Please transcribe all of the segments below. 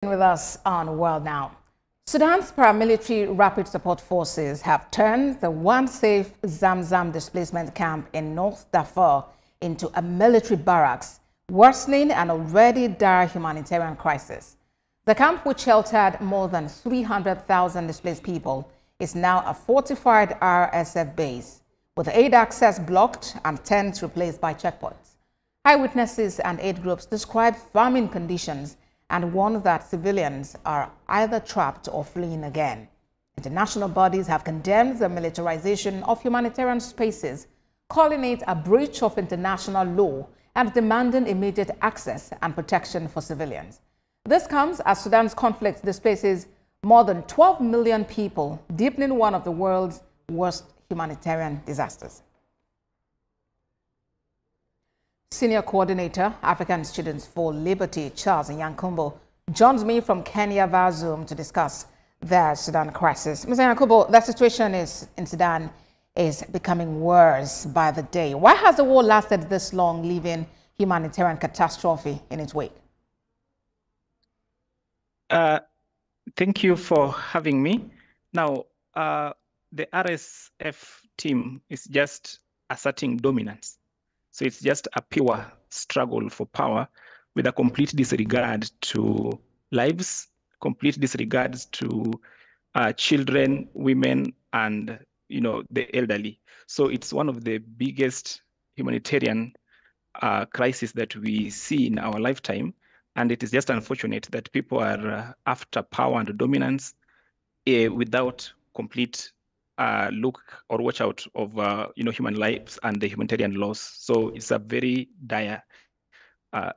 With us on World Now. Sudan's paramilitary rapid support forces have turned the once safe Zamzam displacement camp in North Darfur into a military barracks, worsening an already dire humanitarian crisis. The camp, which sheltered more than 300,000 displaced people, is now a fortified RSF base, with aid access blocked and tents replaced by checkpoints. Eyewitnesses and aid groups describe famine conditions and warn that civilians are either trapped or fleeing again. International bodies have condemned the militarization of humanitarian spaces, calling it a breach of international law and demanding immediate access and protection for civilians. This comes as Sudan's conflict displaces more than 12 million people, deepening one of the world's worst humanitarian disasters. Senior Coordinator, African Students for Liberty, Charles Nyankumbo, joins me from Kenya via Zoom to discuss the Sudan crisis. Mr. Nyankumbo, the situation in Sudan is becoming worse by the day. Why has the war lasted this long, leaving humanitarian catastrophe in its wake? Thank you for having me. Now, the RSF team is just asserting dominance. So it's just a pure struggle for power with a complete disregard to lives, complete disregard to children, women, and the elderly. So it's one of the biggest humanitarian crises that we see in our lifetime. And it is just unfortunate that people are after power and dominance without complete look or watch out of human lives and the humanitarian loss. So it's a very dire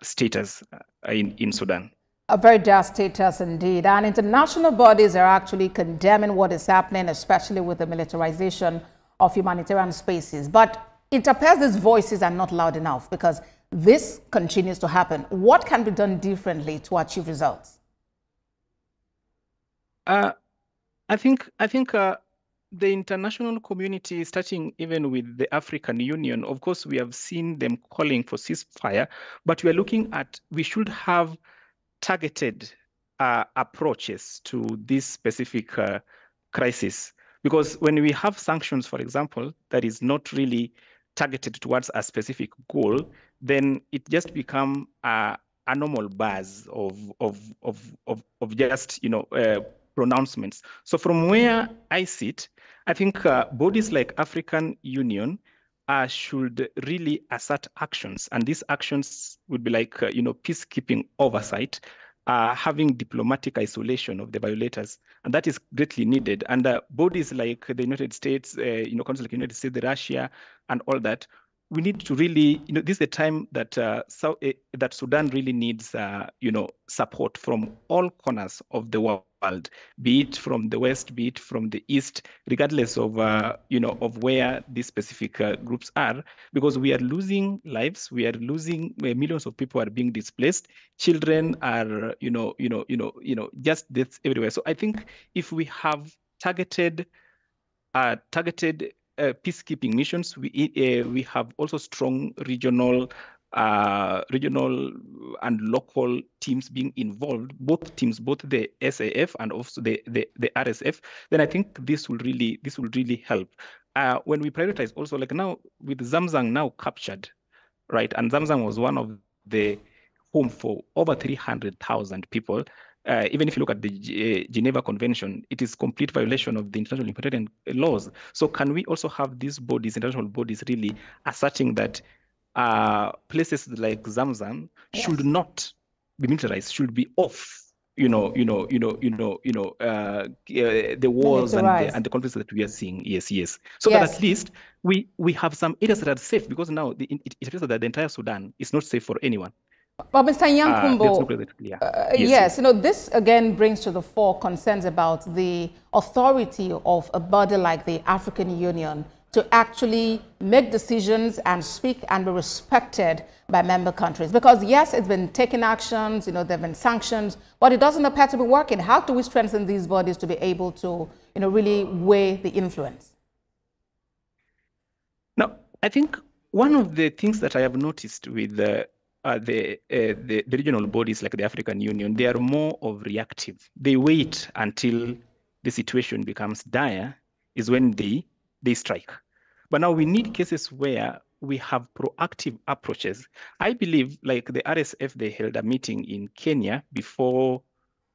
status in Sudan. A very dire status indeed. And international bodies are actually condemning what is happening, especially with the militarization of humanitarian spaces. But it appears these voices are not loud enough because this continues to happen. What can be done differently to achieve results? I think the international community, starting even with the African Union, of course, we have seen them calling for ceasefire, but we are looking at, we should have targeted approaches to this specific crisis. Because when we have sanctions, for example, that is not really targeted towards a specific goal, then it just becomes a normal buzz of just, pronouncements. So from where I sit, I think bodies like African Union should really assert actions. And these actions would be like, peacekeeping oversight, having diplomatic isolation of the violators. And that is greatly needed. And bodies like the United States, countries like the United States, Russia, and all that, we need to really, this is the time that that Sudan really needs, support from all corners of the world, be it from the West, be it from the East, regardless of, of where these specific groups are, because we are losing lives, we are losing millions of people are being displaced, children are, just deaths everywhere. So I think if we have targeted peacekeeping missions, we have also strong regional and local teams being involved, both teams, both the SAF and also the RSF, then I think this will really help. When we prioritize also, like now with Zamzam now captured, right? And Zamzam was one of the home for over 300,000 people. Even if you look at the Geneva Convention, it is complete violation of the international humanitarian laws. So can we also have these bodies, international bodies, really asserting that places like Zamzam should not be militarized, should be off, the wars and the conflicts that we are seeing. Yes. So that at least we have some areas that are safe, because now it appears that the entire Sudan is not safe for anyone. But Mr. Nyankumbo, yes, this again brings to the fore concerns about the authority of a body like the African Union to actually make decisions and speak and be respected by member countries. Because yes, it's been taking actions, there have been sanctions, but it doesn't appear to be working. How do we strengthen these bodies to be able to, really weigh the influence? Now, I think one of the things that I have noticed with the regional bodies like the African Union, they are more of reactive. They wait until the situation becomes dire is when they strike. But now we need cases where we have proactive approaches. I believe, like the RSF, they held a meeting in Kenya before,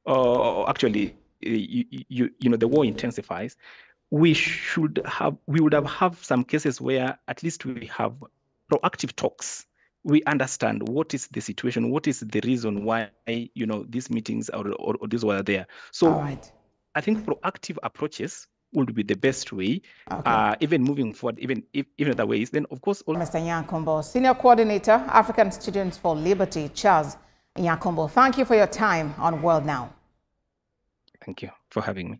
actually, the war intensifies. We would have some cases where at least we have proactive talks. We understand what is the situation, what is the reason why, these meetings or these were there. So all right. I think proactive approaches would be the best way, okay. Even moving forward, even other ways. Then, of course, Mr. Nyankombo, Senior Coordinator, African Students for Liberty, Charles Nyankombo, thank you for your time on World Now. Thank you for having me.